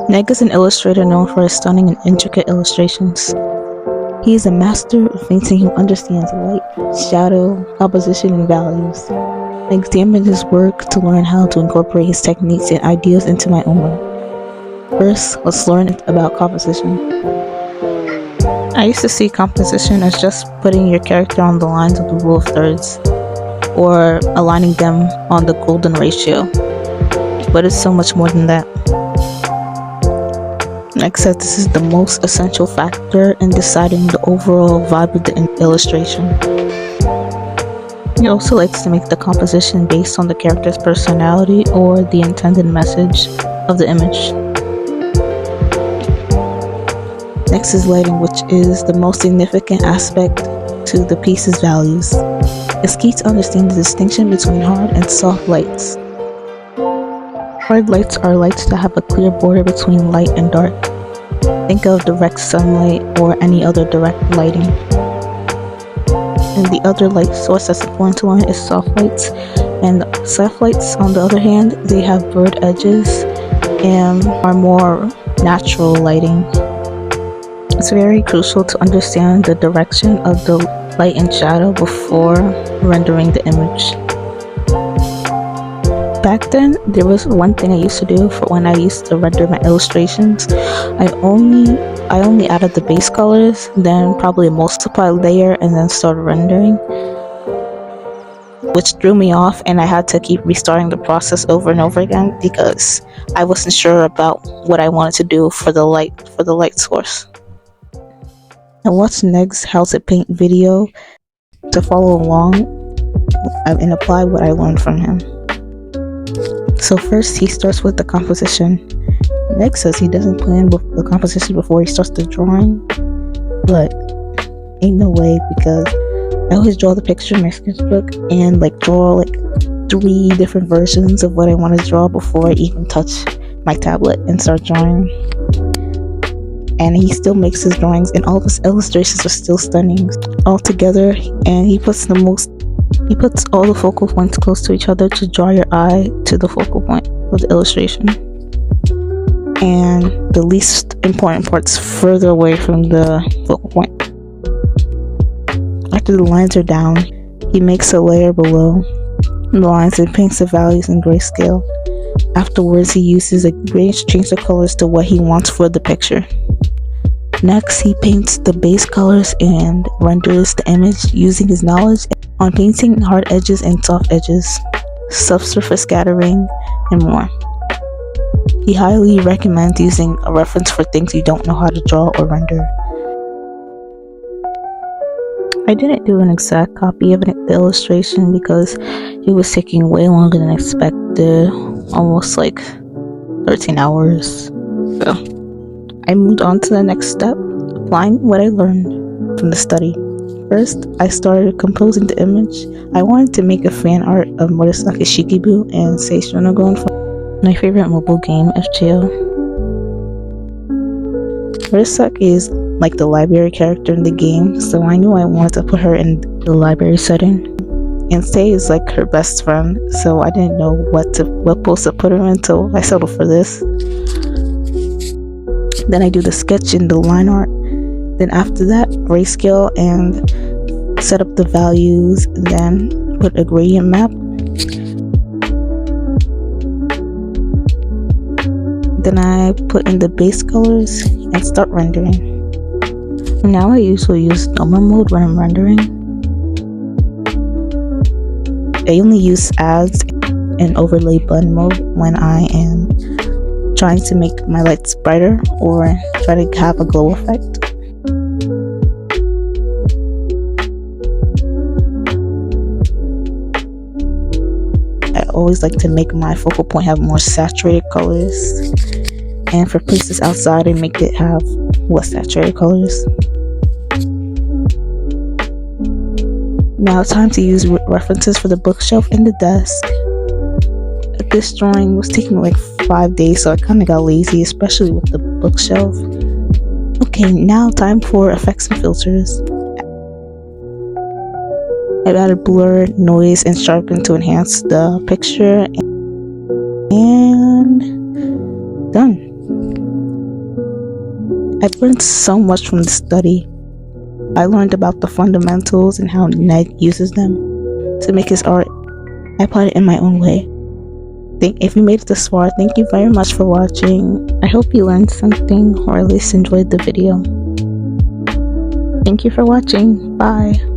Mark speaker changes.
Speaker 1: Neg is an illustrator known for his stunning and intricate illustrations. He is a master of painting who understands light, shadow, composition, and values. I examined his work to learn how to incorporate his techniques and ideas into my own work. First, let's learn about composition. I used to see composition as just putting your character on the lines of the rule of thirds, or aligning them on the golden ratio. But it's so much more than that. Neg said this is the most essential factor in deciding the overall vibe of the illustration. He also likes to make the composition based on the character's personality or the intended message of the image. Next is lighting, which is the most significant aspect to the piece's values. It's key to understand the distinction between hard and soft lights. Hard lights are lights that have a clear border between light and dark. Think of direct sunlight or any other direct lighting. And the other light source that's important to learn is soft lights. And soft lights, on the other hand, they have blurred edges and are more natural lighting. It's very crucial to understand the direction of the light and shadow before rendering the image. Back then, there was one thing I used to do for when I used to render my illustrations. I only added the base colors, then probably a multiply layer, and then started rendering, which threw me off, and I had to keep restarting the process over and over again because I wasn't sure about what I wanted to do for the light source. I watched Neg's How to Paint video to follow along and apply what I learned from him. So first, he starts with the composition. Neg says he doesn't plan the composition before he starts the drawing, but ain't no way, because I always draw the picture in my sketchbook and draw 3 different versions of what I want to draw before I even touch my tablet and start drawing. And he still makes his drawings, and all of his illustrations are still stunning all together, and he puts all the focal points close to each other to draw your eye to the focal point of the illustration, and the least important parts further away from the focal point. After the lines are down, he makes a layer below the lines and paints the values in grayscale. Afterwards, he uses a gradient to change the colors to what he wants for the picture. Next, he paints the base colors and renders the image using his knowledge on painting hard edges and soft edges, subsurface scattering, and more. He highly recommends using a reference for things you don't know how to draw or render. I didn't do an exact copy of the illustration because it was taking way longer than expected, almost 13 hours. So I moved on to the next step, applying what I learned from the study. First, I started composing the image. I wanted to make a fan art of Murasaki Shikibu and Sei Shonagon from my favorite mobile game, FGO. Murasaki is like the library character in the game, so I knew I wanted to put her in the library setting. And Sei is like her best friend, so I didn't know what pose to put her in, so I settled for this. Then I do the sketch in the line art. Then after that, grayscale and set up the values, and then put a gradient map. Then I put in the base colors and start rendering. Now I usually use number mode when I'm rendering. I only use adds and overlay blend mode when I am trying to make my lights brighter or try to have a glow effect. I always like to make my focal point have more saturated colors, and for places outside I make it have less saturated colors. Now time to use references for the bookshelf and the desk. This drawing was taking 5 days, so I kind of got lazy, especially with the bookshelf. Okay, now time for effects and filters. I've added blur, noise, and sharpen to enhance the picture, and done. I've learned so much from this study. I learned about the fundamentals and how Ned uses them to make his art. I applied it in my own way. If you made it this far, thank you very much for watching. I hope you learned something or at least enjoyed the video. Thank you for watching. Bye.